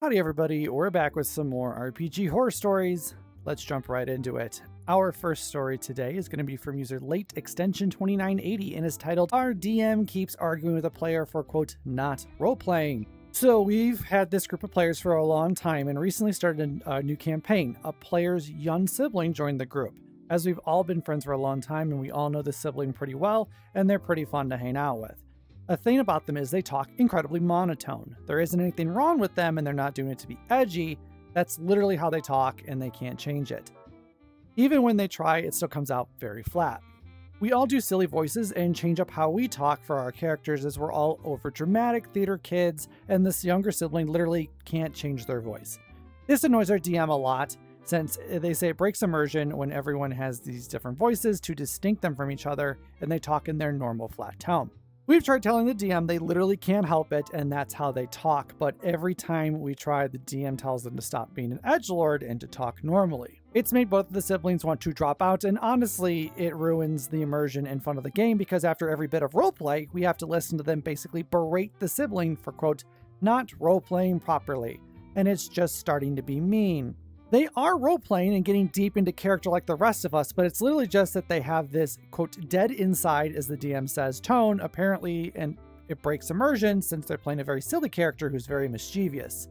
Howdy everybody, we're back with some more RPG horror stories. Let's jump right into it. Our first story today is going to be from user late extension 2980 and is titled Our DM Keeps Arguing with a Player for quote not role-playing. So we've had this group of players for a long time and recently started a new campaign. A player's young sibling joined the group. As we've all been friends for a long time and we all know the sibling pretty well and they're pretty fun to hang out with. A thing about them is they talk incredibly monotone. There isn't anything wrong with them and they're not doing it to be edgy. That's literally how they talk and they can't change it. Even when they try, it still comes out very flat. We all do silly voices and change up how we talk for our characters as we're all over dramatic theater kids and this younger sibling literally can't change their voice. This annoys our DM a lot since they say it breaks immersion when everyone has these different voices to distinct them from each other and they talk in their normal flat tone. We've tried telling the DM they literally can't help it and that's how they talk, but every time we try, the DM tells them to stop being an edgelord and to talk normally. It's made both of the siblings want to drop out, and honestly, it ruins the immersion and fun of the game because after every bit of roleplay, we have to listen to them basically berate the sibling for, quote, not roleplaying properly, and it's just starting to be mean. They are role-playing and getting deep into character like the rest of us, but it's literally just that they have this, quote, dead inside, as the DM says, tone, apparently, and it breaks immersion since they're playing a very silly character who's very mischievous.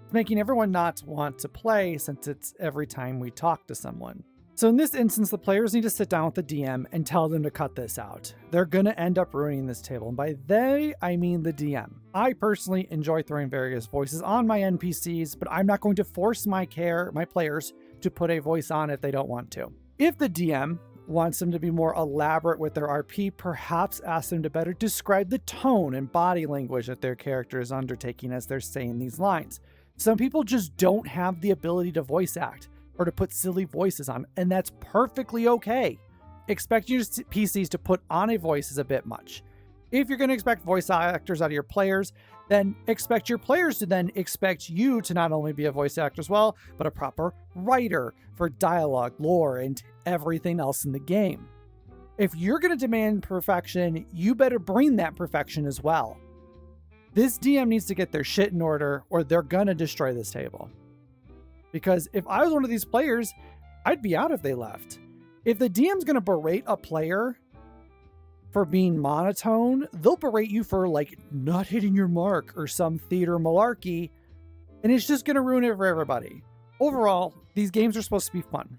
It's making everyone not want to play since it's every time we talk to someone. So in this instance, the players need to sit down with the DM and tell them to cut this out. They're gonna end up ruining this table, and by they, I mean the DM. I personally enjoy throwing various voices on my NPCs, but I'm not going to force my players to put a voice on if they don't want to. If the DM wants them to be more elaborate with their RP, perhaps ask them to better describe the tone and body language that their character is undertaking as they're saying these lines. Some people just don't have the ability to voice act or to put silly voices on, and that's perfectly okay. Expecting your PCs to put on a voice is a bit much. If you're going to expect voice actors out of your players, then expect your players to then expect you to not only be a voice actor as well, but a proper writer for dialogue, lore, and everything else in the game. If you're going to demand perfection, you better bring that perfection as well. This DM needs to get their shit in order or they're going to destroy this table. Because if I was one of these players, I'd be out if they left. If the DM's going to berate a player for being monotone, they'll berate you for like not hitting your mark or some theater malarkey, and it's just going to ruin it for everybody. Overall, these games are supposed to be fun.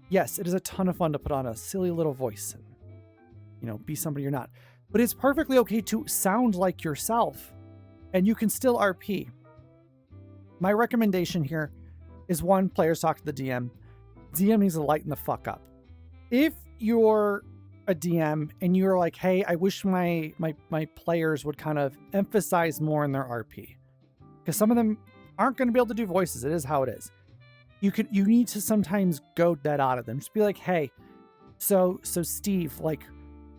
Yes, it is a ton of fun to put on a silly little voice and, be somebody you're not. But it's perfectly okay to sound like yourself, and you can still RP. My recommendation here is one, players talk to the DM. DM needs to lighten the fuck up. If you're a DM and you're like, hey, I wish my players would kind of emphasize more in their RP, because some of them aren't going to be able to do voices. It is how it is. You need to sometimes goad that out of them. Just be like, hey, so Steve, like,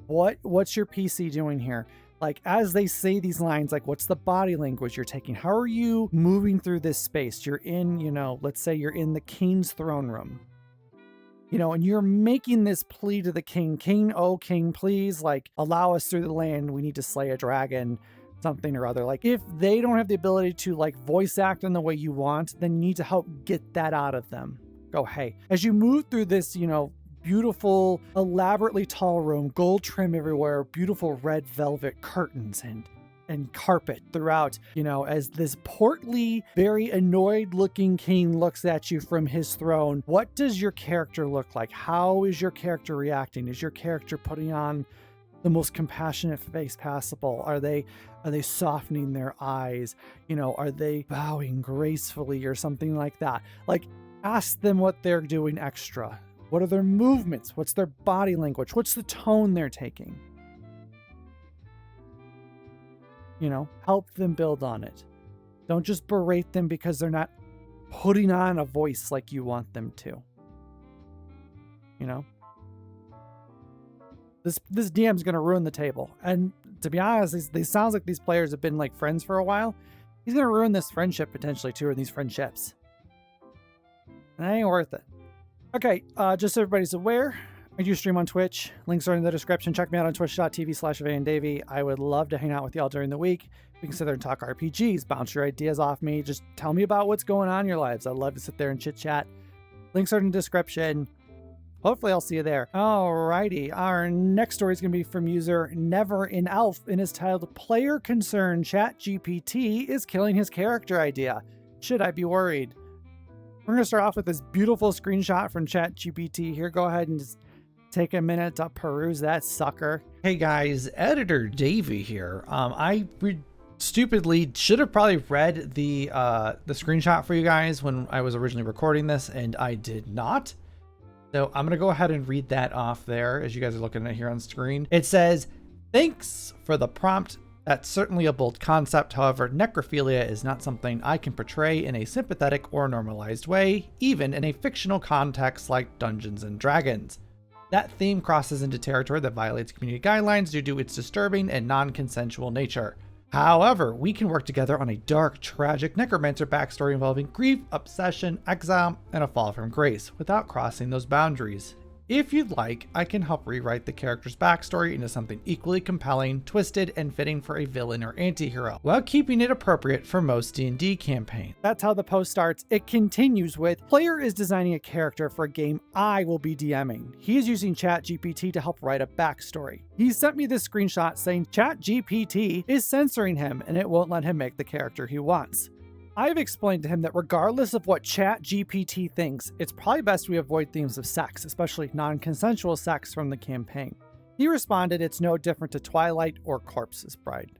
what's your PC doing here? Like, as they say these lines, like, what's the body language you're taking? How are you moving through this space? You're in, let's say you're in the king's throne room, and you're making this plea to the king. King, oh, king, please, like, allow us through the land. We need to slay a dragon, something or other. Like, if they don't have the ability to, like, voice act in the way you want, then you need to help get that out of them. Go, hey, as you move through this, beautiful, elaborately tall room, gold trim everywhere, beautiful red velvet curtains and carpet throughout, as this portly, very annoyed looking king looks at you from his throne. What does your character look like? How is your character reacting? Is your character putting on the most compassionate face possible? Are they softening their eyes? Are they bowing gracefully or something like that? Like, ask them what they're doing extra. What are their movements? What's their body language? What's the tone they're taking? Help them build on it. Don't just berate them because they're not putting on a voice like you want them to. This DM's going to ruin the table. And to be honest, these sounds like these players have been like friends for a while. He's going to ruin this friendship potentially too, or these friendships. And that ain't worth it. Okay, just so everybody's aware, I do stream on Twitch. Links are in the description. Check me out on twitch.tv/VanDavy. I would love to hang out with y'all during the week. We can sit there and talk RPGs, bounce your ideas off me. Just tell me about what's going on in your lives. I'd love to sit there and chit chat. Links are in the description. Hopefully I'll see you there. Alrighty, our next story is going to be from user Never in Elf and is titled Player Concerned ChatGPT is Killing His Character Idea. Should I be worried? We're going to start off with this beautiful screenshot from ChatGPT here. Go ahead and just take a minute to peruse that sucker. Hey guys, Editor Davey here. I stupidly should have probably read the screenshot for you guys when I was originally recording this, and I did not. So I'm gonna go ahead and read that off there as you guys are looking at here on screen. It says, "Thanks for the prompt. That's certainly a bold concept. However, necrophilia is not something I can portray in a sympathetic or normalized way, even in a fictional context like Dungeons and Dragons. That theme crosses into territory that violates community guidelines due to its disturbing and non-consensual nature. However, we can work together on a dark, tragic necromancer backstory involving grief, obsession, exile, and a fall from grace without crossing those boundaries. If you'd like, I can help rewrite the character's backstory into something equally compelling, twisted, and fitting for a villain or anti-hero, while keeping it appropriate for most D&D campaigns." That's how the post starts. It continues with, "Player is designing a character for a game I will be DMing. He is using ChatGPT to help write a backstory. He sent me this screenshot saying ChatGPT is censoring him and it won't let him make the character he wants. I've explained to him that regardless of what ChatGPT thinks, it's probably best we avoid themes of sex, especially non-consensual sex from the campaign. He responded, it's no different to Twilight or Corpse Bride.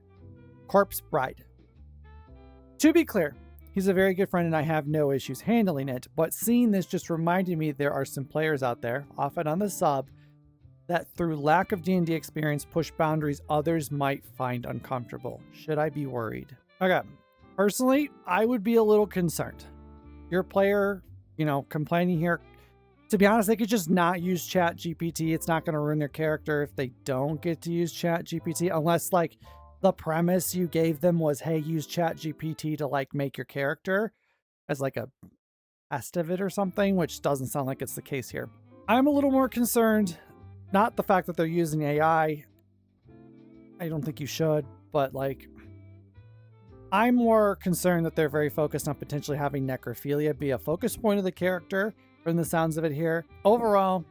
To be clear, he's a very good friend and I have no issues handling it, but seeing this just reminded me there are some players out there, often on the sub, that through lack of D&D experience push boundaries others might find uncomfortable. Should I be worried?" Okay. Personally, I would be a little concerned. Your player, complaining here. To be honest, they could just not use ChatGPT. It's not going to ruin their character if they don't get to use ChatGPT, unless the premise you gave them was, hey, use ChatGPT to make your character as a test of it or something, which doesn't sound like it's the case here. I'm a little more concerned, not the fact that they're using AI. I don't think you should, but I'm more concerned that they're very focused on potentially having necrophilia be a focus point of the character, from the sounds of it here. Overall,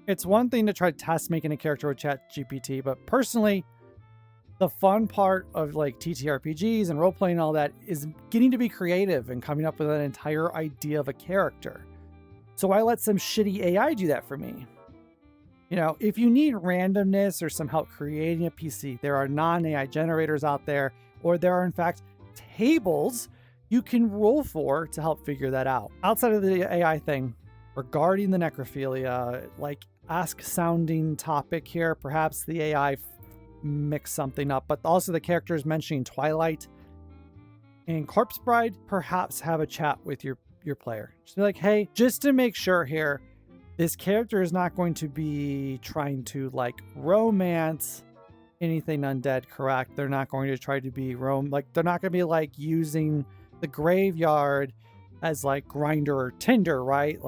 it's one thing to try to test making a character with ChatGPT, but personally, the fun part of TTRPGs and role-playing and all that is getting to be creative and coming up with an entire idea of a character. So why let some shitty AI do that for me? If you need randomness or some help creating a PC, there are non-AI generators out there, or there are in fact tables you can roll for to help figure that out. Outside of the AI thing, regarding the necrophilia, ask sounding topic here, perhaps the AI mix something up, but also the characters mentioning Twilight and Corpse Bride, perhaps have a chat with your player. Just be like, hey, just to make sure here, this character is not going to be trying to romance anything undead, correct? They're not going to try to be they're not going to be using the graveyard as Grindr or Tinder, right?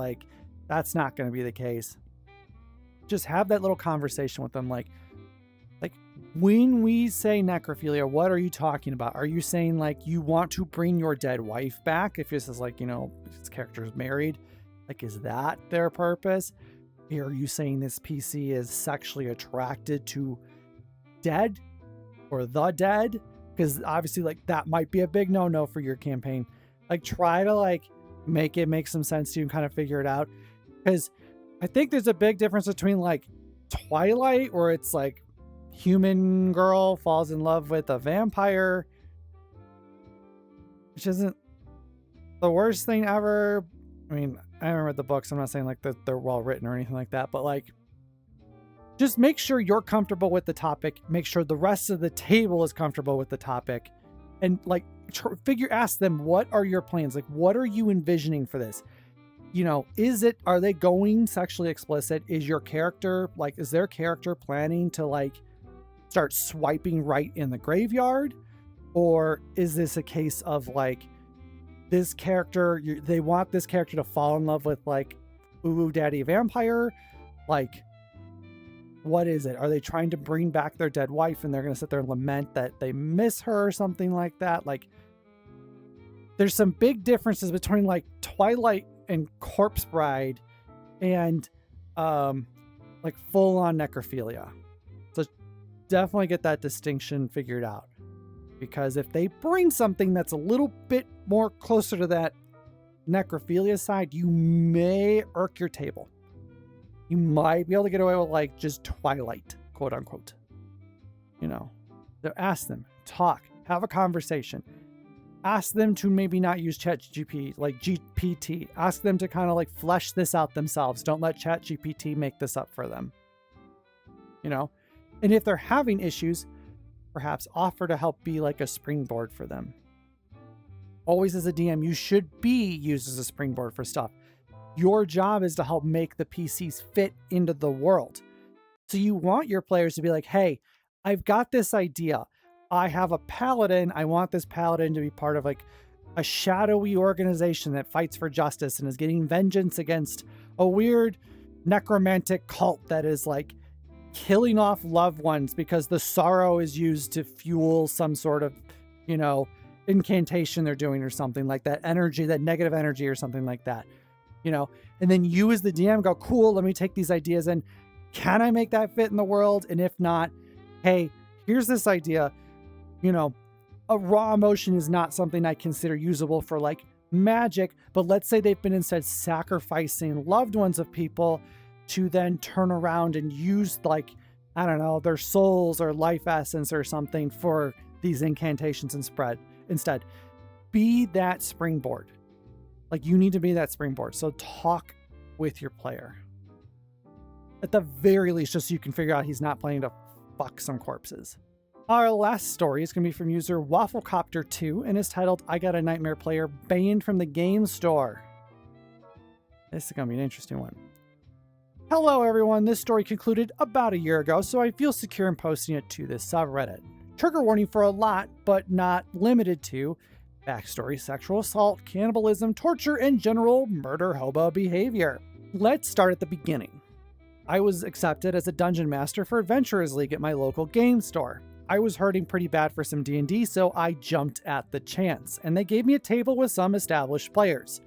That's not going to be the case. Just have that little conversation with them. When we say necrophilia, what are you talking about? Are you saying you want to bring your dead wife back? If this is this character is married, is that their purpose? Are you saying this PC is sexually attracted to dead or the dead? Because obviously that might be a big no-no for your campaign. Try to make it make some sense to you and kind of figure it out, because I think there's a big difference between Twilight, where it's human girl falls in love with a vampire, which isn't the worst thing ever. I mean, I haven't read the books. I'm not saying that they're well written or anything like that, but just make sure you're comfortable with the topic. Make sure the rest of the table is comfortable with the topic, and ask them, what are your plans? What are you envisioning for this? Are they going sexually explicit? Is your character is their character planning to start swiping right in the graveyard? Or is this a case of this character, they want this character to fall in love with ooh daddy vampire? What is it? Are they trying to bring back their dead wife and they're going to sit there and lament that they miss her or something like that? Like, there's some big differences between like Twilight and Corpse Bride and like full on necrophilia. So definitely get that distinction figured out, because if they bring something that's a little bit more closer to that necrophilia side, you may irk your table. You might be able to get away with like just Twilight, quote unquote. You know, so ask them, talk, have a conversation. Ask them to maybe not use ChatGPT, like GPT. Ask them to kind of like flesh this out themselves. Don't let ChatGPT make this up for them. You know, and if they're having issues, perhaps offer to help be like a springboard for them. Always as a DM, you should be used as a springboard for stuff. Your job is to help make the PCs fit into the world. So you want your players to be like, hey, I've got this idea. I have a paladin. I want this paladin to be part of like a shadowy organization that fights for justice and is getting vengeance against a weird necromantic cult that is like killing off loved ones because the sorrow is used to fuel some sort of, you know, incantation they're doing or something like that, energy, that negative energy or something like that, you know. And then you as the DM go, cool, let me take these ideas and can I make that fit in the world? And if not, hey, here's this idea. You know, a raw emotion is not something I consider usable for like magic, but let's say they've been instead sacrificing loved ones of people to then turn around and use like, I don't know, their souls or life essence or something for these incantations and spread. Instead, be that springboard. Like, you need to be that springboard. So talk with your player. At the very least, just so you can figure out he's not planning to fuck some corpses. Our last story is going to be from user Wafflecopter2 and is titled, I Got a Nightmare Player Banned from the Game Store. This is going to be an interesting one. Hello everyone, this story concluded about a year ago, so I feel secure in posting it to this subreddit. Trigger warning for a lot, but not limited to backstory, sexual assault, cannibalism, torture, and general murder hobo behavior. Let's start at the beginning. I was accepted as a dungeon master for Adventurers League at my local game store. I was hurting pretty bad for some D&D, so I jumped at the chance, and they gave me a table with some established players.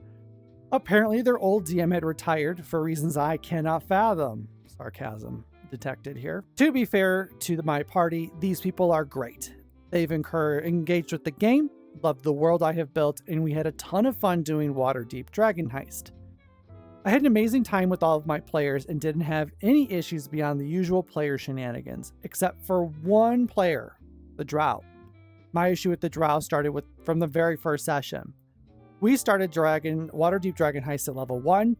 Apparently their old DM had retired for reasons I cannot fathom. Sarcasm detected here. To be fair to my party, these people are great. They've engaged with the game, loved the world I have built, and we had a ton of fun doing Waterdeep Dragon Heist. I had an amazing time with all of my players and didn't have any issues beyond the usual player shenanigans, except for one player, the Drow. My issue with the Drow started from the very first session. We started Waterdeep Dragon Heist at level 1,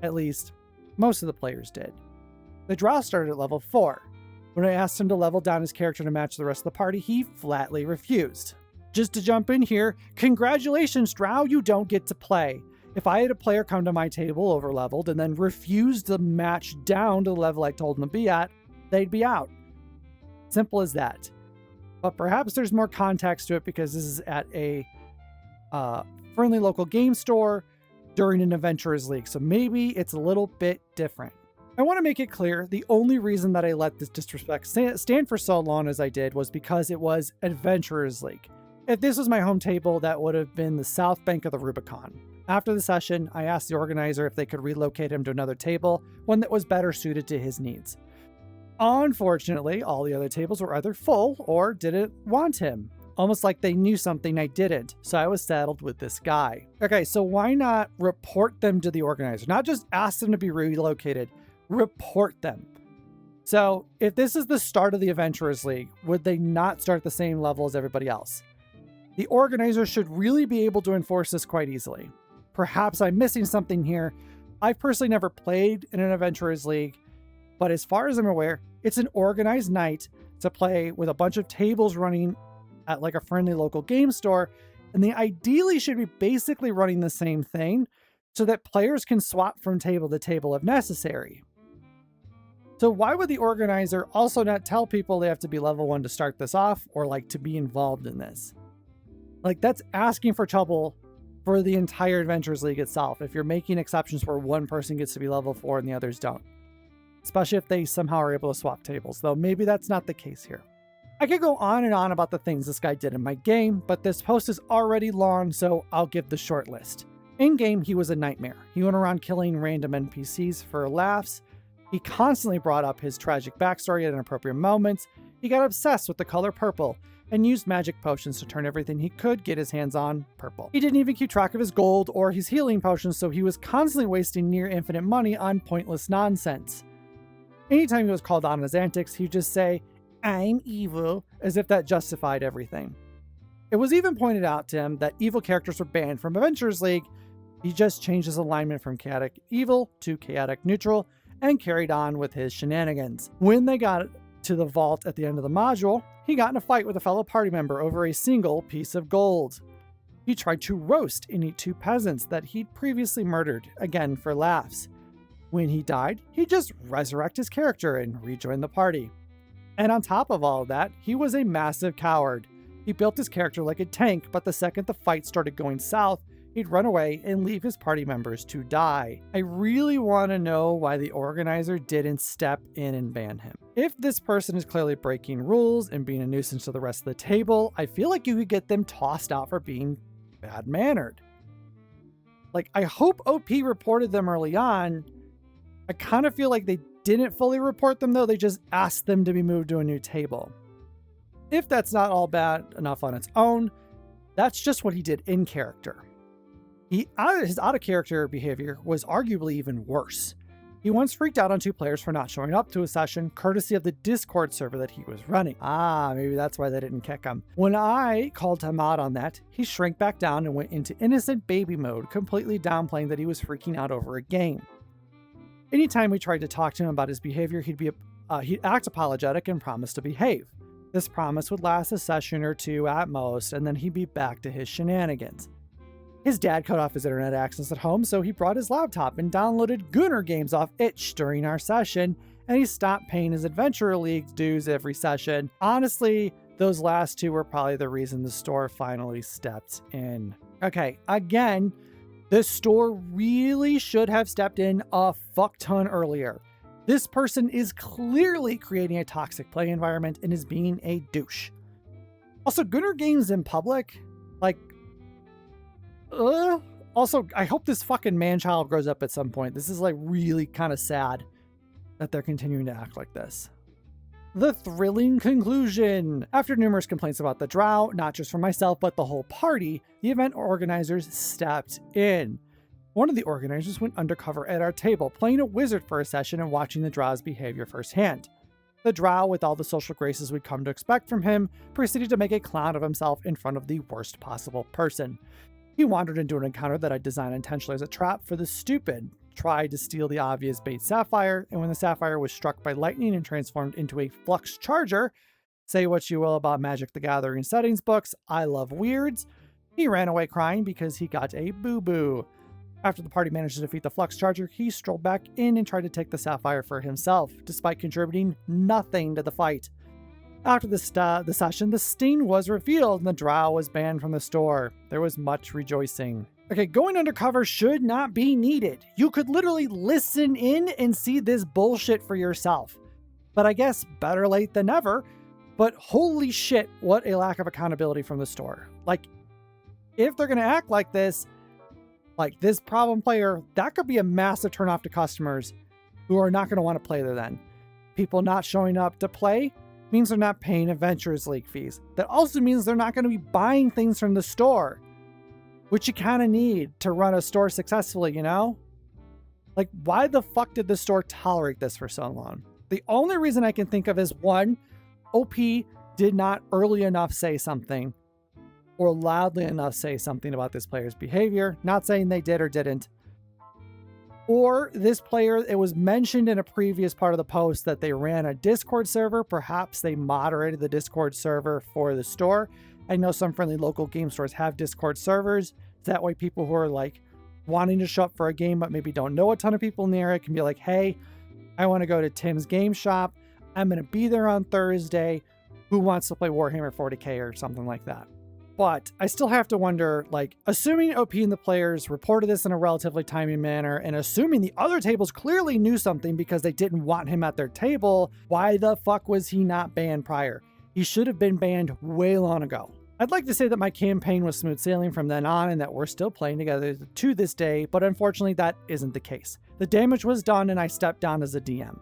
at least most of the players did. The Drow started at level 4. When I asked him to level down his character to match the rest of the party, he flatly refused. Just to jump in here, congratulations Drow, you don't get to play. If I had a player come to my table over-leveled and then refused to match down to the level I told them to be at, they'd be out. Simple as that. But perhaps there's more context to it because this is at a friendly local game store during an Adventurers League, so maybe it's a little bit different. I want to make it clear, the only reason that I let this disrespect stand for so long as I did was because it was Adventurers League. If this was my home table, that would have been the south bank of the Rubicon. After the session, I asked the organizer if they could relocate him to another table, one that was better suited to his needs. Unfortunately, all the other tables were either full or didn't want him. Almost like they knew something I didn't, so I was saddled with this guy. Okay, so why not report them to the organizer? Not just ask them to be relocated, report them. So if this is the start of the Adventurers League, would they not start the same level as everybody else? The organizer should really be able to enforce this quite easily. Perhaps I'm missing something here. I've personally never played in an Adventurers League, but as far as I'm aware, it's an organized night to play with a bunch of tables running at like a friendly local game store, and they ideally should be basically running the same thing so that players can swap from table to table if necessary. So why would the organizer also not tell people they have to be level 1 to start this off or like to be involved in this? Like, that's asking for trouble for the entire Adventurers League itself if you're making exceptions where one person gets to be level 4 and the others don't. especially if they somehow are able to swap tables, though maybe that's not the case here. I could go on and on about the things this guy did in my game, but this post is already long, so I'll give the short list. In-game, he was a nightmare. He went around killing random NPCs for laughs. He constantly brought up his tragic backstory at inappropriate moments. He got obsessed with the color purple and used magic potions to turn everything he could get his hands on purple. He didn't even keep track of his gold or his healing potions, so he was constantly wasting near infinite money on pointless nonsense. Anytime he was called on his antics, he'd just say, "I'm evil," as if that justified everything. It was even pointed out to him that evil characters were banned from Adventurers League. He just changed his alignment from chaotic evil to chaotic neutral and carried on with his shenanigans. When they got to the vault at the end of the module, he got in a fight with a fellow party member over a single piece of gold. He tried to roast and eat 2 peasants that he'd previously murdered, again for laughs. When he died, he'd just resurrect his character and rejoin the party. And on top of all of that, he was a massive coward. He built his character like a tank, but the second the fight started going south, he'd run away and leave his party members to die. I really want to know why the organizer didn't step in and ban him. If this person is clearly breaking rules and being a nuisance to the rest of the table, I feel like you could get them tossed out for being bad-mannered. Like, I hope OP reported them early on. I kind of feel like they didn't fully report them, though. They just asked them to be moved to a new table. If that's not all bad enough on its own, that's just what he did in character. His out-of-character behavior was arguably even worse. He once freaked out on 2 players for not showing up to a session, courtesy of the Discord server that he was running. Maybe that's why they didn't kick him. When I called him out on that, he shrank back down and went into innocent baby mode, completely downplaying that he was freaking out over a game. Anytime we tried to talk to him about his behavior, he'd act apologetic and promise to behave. This promise would last a session or 2 at most, and then he'd be back to his shenanigans. His dad cut off his internet access at home, so he brought his laptop and downloaded Gunner games off itch during our session, and he stopped paying his Adventurer League dues every session. Honestly, those last 2 were probably the reason the store finally stepped in. Okay, again, the store really should have stepped in a fuck ton earlier. This person is clearly creating a toxic play environment and is being a douche. Also, Gunner games in public, like, also, I hope this fucking man-child grows up at some point. This is like really kind of sad that they're continuing to act like this. The thrilling conclusion. After numerous complaints about the drow, not just from myself, but the whole party, the event organizers stepped in. One of the organizers went undercover at our table, playing a wizard for a session and watching the drow's behavior firsthand. The drow, with all the social graces we'd come to expect from him, proceeded to make a clown of himself in front of the worst possible person. He wandered into an encounter that I designed intentionally as a trap for the stupid, tried to steal the obvious bait sapphire, and when the sapphire was struck by lightning and transformed into a flux charger, say what you will about Magic the Gathering settings books, I love weirds, he ran away crying because he got a boo-boo. After the party managed to defeat the flux charger, he strolled back in and tried to take the sapphire for himself, despite contributing nothing to the fight. After the session, the sting was revealed and the drow was banned from the store. There was much rejoicing. Okay, going undercover should not be needed. You could literally listen in and see this bullshit for yourself. But I guess better late than never. But holy shit, what a lack of accountability from the store. Like, if they're going to act like this problem player, that could be a massive turnoff to customers who are not going to want to play there then. People not showing up to play means they're not paying Adventurers League fees. That also means they're not going to be buying things from the store, which you kind of need to run a store successfully, you know? Like, why the fuck did the store tolerate this for so long? The only reason I can think of is, 1, OP did not early enough say something or loudly enough say something about this player's behavior. Not saying they did or didn't. Or this player, it was mentioned in a previous part of the post that they ran a Discord server. Perhaps they moderated the Discord server for the store. I know some friendly local game stores have Discord servers. That way people who are like wanting to show up for a game but maybe don't know a ton of people in the area can be like, hey, I want to go to Tim's game shop. I'm going to be there on Thursday. Who wants to play Warhammer 40k or something like that? But I still have to wonder, like, assuming OP and the players reported this in a relatively timely manner, and assuming the other tables clearly knew something because they didn't want him at their table, why the fuck was he not banned prior? He should have been banned way long ago. I'd like to say that my campaign was smooth sailing from then on and that we're still playing together to this day, but unfortunately that isn't the case. The damage was done and I stepped down as a DM.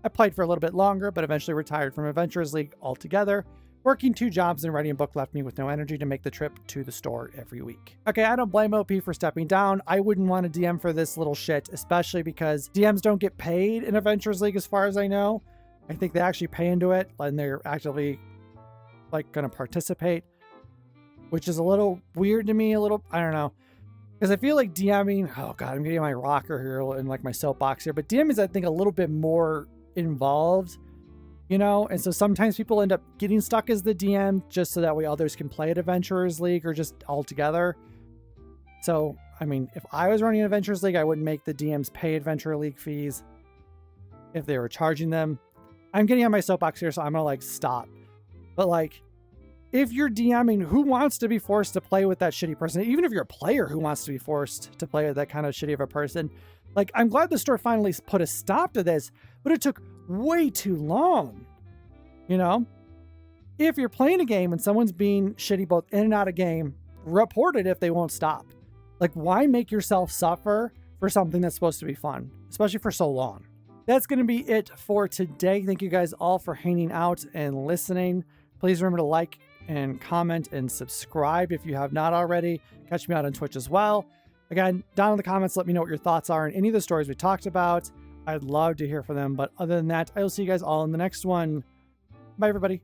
I played for a little bit longer, but eventually retired from Adventurers League altogether. Working 2 jobs and writing a book left me with no energy to make the trip to the store every week. Okay, I don't blame OP for stepping down. I wouldn't want to DM for this little shit, especially because DMs don't get paid in Adventurers League as far as I know. I think they actually pay into it and they're actively like going to participate, which is a little weird to me, I don't know. Because I feel like DMing, oh God, I'm getting my rocker here and like my soapbox here, but DMing is, I think, a little bit more involved, you know? And so sometimes people end up getting stuck as the DM just so that way others can play at Adventurers League or just all together. So, I mean, if I was running Adventurers League, I wouldn't make the DMs pay Adventure League fees if they were charging them. I'm getting on my soapbox here, so I'm gonna like stop. But like, if you're DMing, who wants to be forced to play with that shitty person? Even if you're a player who wants to be forced to play with that kind of shitty of a person. Like, I'm glad the store finally put a stop to this, but it took way too long. You know? If you're playing a game and someone's being shitty both in and out of game, report it if they won't stop. Like, why make yourself suffer for something that's supposed to be fun, especially for so long? That's going to be it for today. Thank you guys all for hanging out and listening. Please remember to like and comment and subscribe if you have not already. Catch me out on Twitch as well. Again, down in the comments, let me know what your thoughts are on any of the stories we talked about. I'd love to hear from them. But other than that, I will see you guys all in the next one. Bye, everybody.